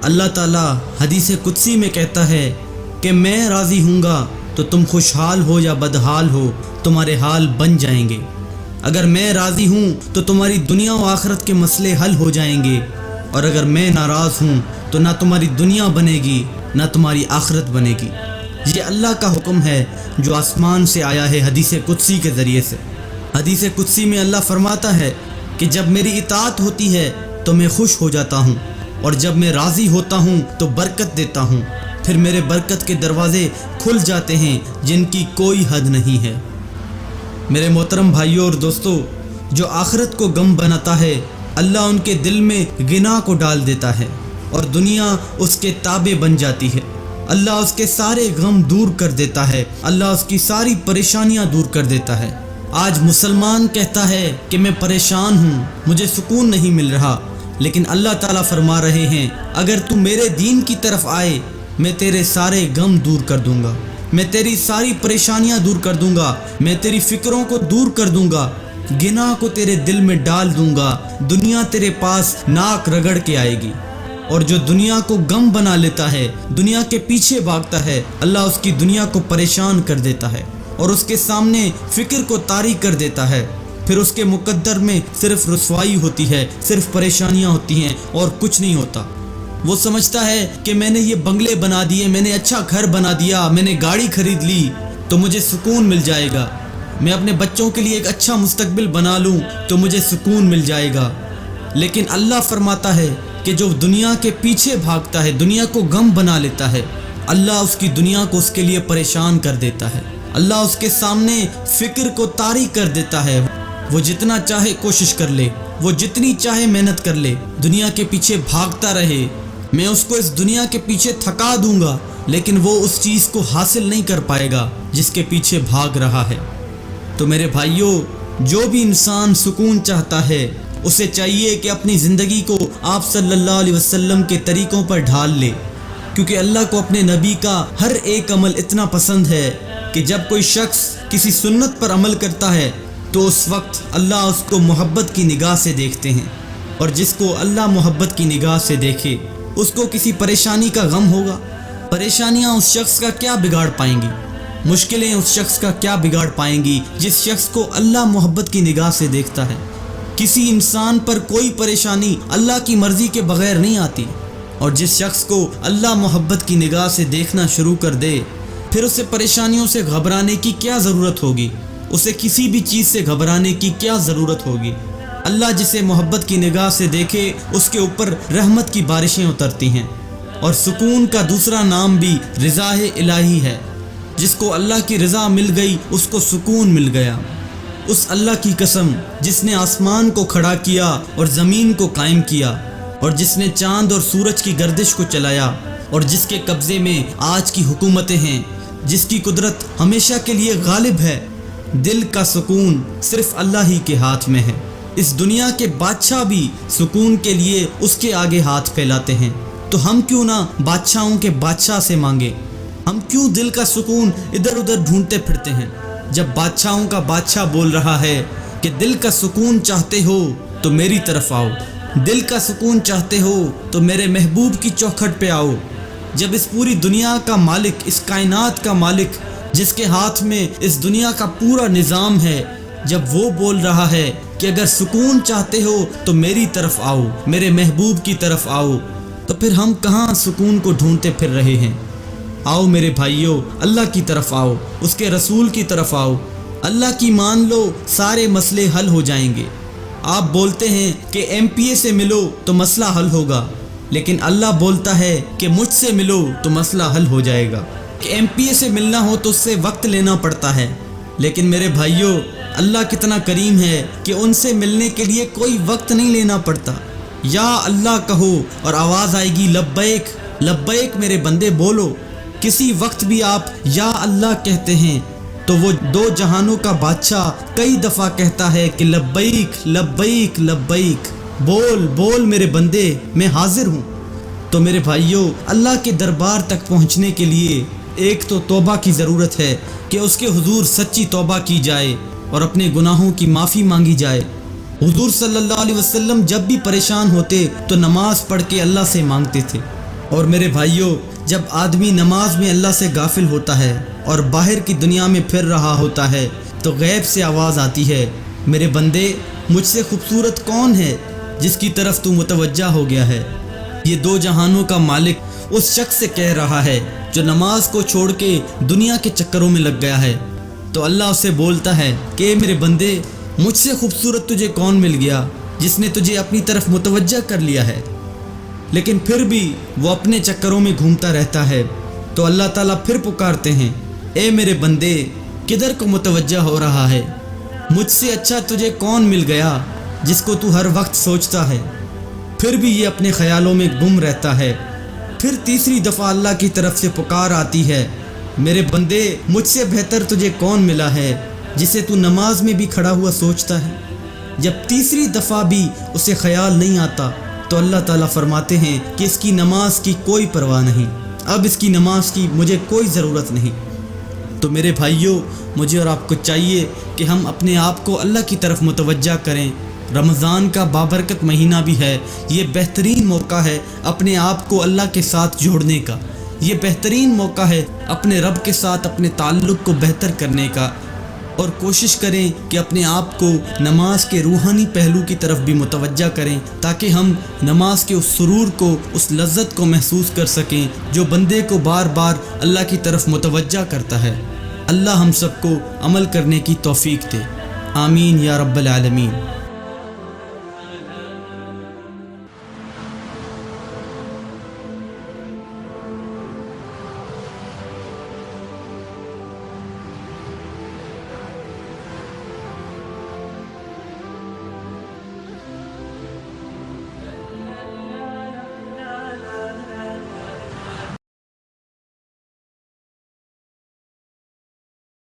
اللہ تعالیٰ حدیث قدسی میں کہتا ہے کہ میں راضی ہوں گا تو تم خوشحال ہو یا بدحال ہو تمہارے حال بن جائیں گے۔ اگر میں راضی ہوں تو تمہاری دنیا و آخرت کے مسئلے حل ہو جائیں گے، اور اگر میں ناراض ہوں تو نہ تمہاری دنیا بنے گی نہ تمہاری آخرت بنے گی۔ یہ اللہ کا حکم ہے جو آسمان سے آیا ہے حدیث قدسی کے ذریعے سے۔ حدیث قدسی میں اللہ فرماتا ہے کہ جب میری اطاعت ہوتی ہے تو میں خوش ہو جاتا ہوں، اور جب میں راضی ہوتا ہوں تو برکت دیتا ہوں، پھر میرے برکت کے دروازے کھل جاتے ہیں جن کی کوئی حد نہیں ہے۔ میرے محترم بھائیوں اور دوستو، جو آخرت کو غم بناتا ہے اللہ ان کے دل میں گناہ کو ڈال دیتا ہے اور دنیا اس کے تابع بن جاتی ہے۔ اللہ اس کے سارے غم دور کر دیتا ہے، اللہ اس کی ساری پریشانیاں دور کر دیتا ہے۔ آج مسلمان کہتا ہے کہ میں پریشان ہوں، مجھے سکون نہیں مل رہا، لیکن اللہ تعالیٰ فرما رہے ہیں اگر تو میرے دین کی طرف آئے میں تیرے سارے غم دور کر دوں گا، میں تیری ساری پریشانیاں دور کر دوں گا، میں تیری فکروں کو دور کر دوں گا، گناہ کو تیرے دل میں ڈال دوں گا، دنیا تیرے پاس ناک رگڑ کے آئے گی۔ اور جو دنیا کو غم بنا لیتا ہے، دنیا کے پیچھے بھاگتا ہے، اللہ اس کی دنیا کو پریشان کر دیتا ہے اور اس کے سامنے فکر کو طاری کر دیتا ہے۔ پھر اس کے مقدر میں صرف رسوائی ہوتی ہے، صرف پریشانیاں ہوتی ہیں اور کچھ نہیں ہوتا۔ وہ سمجھتا ہے کہ میں نے یہ بنگلے بنا دیے، میں نے اچھا گھر بنا دیا، میں نے گاڑی خرید لی تو مجھے سکون مل جائے گا، میں اپنے بچوں کے لیے ایک اچھا مستقبل بنا لوں تو مجھے سکون مل جائے گا۔ لیکن اللہ فرماتا ہے کہ جو دنیا کے پیچھے بھاگتا ہے، دنیا کو غم بنا لیتا ہے، اللہ اس کی دنیا کو اس کے لیے پریشان کر دیتا ہے، اللہ اس کے سامنے فکر کو طاری کر دیتا ہے۔ وہ جتنا چاہے کوشش کر لے، وہ جتنی چاہے محنت کر لے، دنیا کے پیچھے بھاگتا رہے، میں اس کو اس دنیا کے پیچھے تھکا دوں گا، لیکن وہ اس چیز کو حاصل نہیں کر پائے گا جس کے پیچھے بھاگ رہا ہے۔ تو میرے بھائیوں، جو بھی انسان سکون چاہتا ہے اسے چاہیے کہ اپنی زندگی کو آپ صلی اللہ علیہ وسلم کے طریقوں پر ڈھال لے، کیونکہ اللہ کو اپنے نبی کا ہر ایک عمل اتنا پسند ہے کہ جب کوئی شخص کسی سنت پر عمل کرتا ہے تو اس وقت اللہ اس کو محبت کی نگاہ سے دیکھتے ہیں، اور جس کو اللہ محبت کی نگاہ سے دیکھے اس کو کسی پریشانی کا غم ہوگا؟ پریشانیاں اس شخص کا کیا بگاڑ پائیں گی؟ مشکلیں اس شخص کا کیا بگاڑ پائیں گی جس شخص کو اللہ محبت کی نگاہ سے دیکھتا ہے؟ کسی انسان پر کوئی پریشانی اللہ کی مرضی کے بغیر نہیں آتی، اور جس شخص کو اللہ محبت کی نگاہ سے دیکھنا شروع کر دے پھر اسے پریشانیوں سے گھبرانے کی کیا ضرورت ہوگی، اسے کسی بھی چیز سے گھبرانے کی کیا ضرورت ہوگی؟ اللہ جسے محبت کی نگاہ سے دیکھے اس کے اوپر رحمت کی بارشیں اترتی ہیں، اور سکون کا دوسرا نام بھی رضا الہی ہے۔ جس کو اللہ کی رضا مل گئی اس کو سکون مل گیا۔ اس اللہ کی قسم جس نے آسمان کو کھڑا کیا اور زمین کو قائم کیا، اور جس نے چاند اور سورج کی گردش کو چلایا، اور جس کے قبضے میں آج کی حکومتیں ہیں، جس کی قدرت ہمیشہ کے لیے غالب ہے، دل کا سکون صرف اللہ ہی کے ہاتھ میں ہے۔ اس دنیا کے بادشاہ بھی سکون کے لیے اس کے آگے ہاتھ پھیلاتے ہیں، تو ہم کیوں نہ بادشاہوں کے بادشاہ سے مانگیں؟ ہم کیوں دل کا سکون ادھر ادھر ڈھونڈتے پھرتے ہیں جب بادشاہوں کا بادشاہ بول رہا ہے کہ دل کا سکون چاہتے ہو تو میری طرف آؤ، دل کا سکون چاہتے ہو تو میرے محبوب کی چوکھٹ پہ آؤ۔ جب اس پوری دنیا کا مالک، اس کائنات کا مالک جس کے ہاتھ میں اس دنیا کا پورا نظام ہے، جب وہ بول رہا ہے کہ اگر سکون چاہتے ہو تو میری طرف آؤ، میرے محبوب کی طرف آؤ، تو پھر ہم کہاں سکون کو ڈھونڈتے پھر رہے ہیں؟ آؤ میرے بھائیوں، اللہ کی طرف آؤ، اس کے رسول کی طرف آؤ، اللہ کی مان لو، سارے مسئلے حل ہو جائیں گے۔ آپ بولتے ہیں کہ ایم پی اے سے ملو تو مسئلہ حل ہوگا، لیکن اللہ بولتا ہے کہ مجھ سے ملو تو مسئلہ حل ہو جائے گا۔ کہ ایم پی اے سے ملنا ہو تو اس سے وقت لینا پڑتا ہے، لیکن میرے بھائیوں اللہ کتنا کریم ہے کہ ان سے ملنے کے لیے کوئی وقت نہیں لینا پڑتا۔ یا اللہ کہو اور آواز آئے گی لبیک لبیک میرے بندے بولو۔ کسی وقت بھی آپ یا اللہ کہتے ہیں تو وہ دو جہانوں کا بادشاہ کئی دفعہ کہتا ہے کہ لبیک لبیک لبیک، بول بول میرے بندے، میں حاضر ہوں۔ تو میرے بھائیوں، اللہ کے دربار تک پہنچنے کے لیے ایک تو توبہ کی ضرورت ہے کہ اس کے حضور سچی توبہ کی جائے اور اپنے گناہوں کی معافی مانگی جائے۔ حضور صلی اللہ علیہ وسلم جب بھی پریشان ہوتے تو نماز پڑھ کے اللہ سے مانگتے تھے، اور میرے بھائیوں، جب آدمی نماز میں اللہ سے غافل ہوتا ہے اور باہر کی دنیا میں پھر رہا ہوتا ہے تو غیب سے آواز آتی ہے، میرے بندے مجھ سے خوبصورت کون ہے جس کی طرف تو متوجہ ہو گیا ہے؟ یہ دو جہانوں کا مالک اس شخص سے کہہ رہا ہے جو نماز کو چھوڑ کے دنیا کے چکروں میں لگ گیا ہے۔ تو اللہ اسے بولتا ہے کہ اے میرے بندے، مجھ سے خوبصورت تجھے کون مل گیا جس نے تجھے اپنی طرف متوجہ کر لیا ہے؟ لیکن پھر بھی وہ اپنے چکروں میں گھومتا رہتا ہے۔ تو اللہ تعالیٰ پھر پکارتے ہیں، اے میرے بندے، کدھر کو متوجہ ہو رہا ہے؟ مجھ سے اچھا تجھے کون مل گیا جس کو تو ہر وقت سوچتا ہے؟ پھر بھی یہ اپنے خیالوں میں گم رہتا ہے۔ پھر تیسری دفعہ اللہ کی طرف سے پکار آتی ہے، میرے بندے، مجھ سے بہتر تجھے کون ملا ہے جسے تو نماز میں بھی کھڑا ہوا سوچتا ہے؟ جب تیسری دفعہ بھی اسے خیال نہیں آتا تو اللہ تعالیٰ فرماتے ہیں کہ اس کی نماز کی کوئی پرواہ نہیں، اب اس کی نماز کی مجھے کوئی ضرورت نہیں۔ تو میرے بھائیوں، مجھے اور آپ کو چاہیے کہ ہم اپنے آپ کو اللہ کی طرف متوجہ کریں۔ رمضان کا بابرکت مہینہ بھی ہے، یہ بہترین موقع ہے اپنے آپ کو اللہ کے ساتھ جوڑنے کا، یہ بہترین موقع ہے اپنے رب کے ساتھ اپنے تعلق کو بہتر کرنے کا، اور کوشش کریں کہ اپنے آپ کو نماز کے روحانی پہلو کی طرف بھی متوجہ کریں تاکہ ہم نماز کے اس سرور کو، اس لذت کو محسوس کر سکیں جو بندے کو بار بار اللہ کی طرف متوجہ کرتا ہے۔ اللہ ہم سب کو عمل کرنے کی توفیق دے، آمین یا رب العالمین۔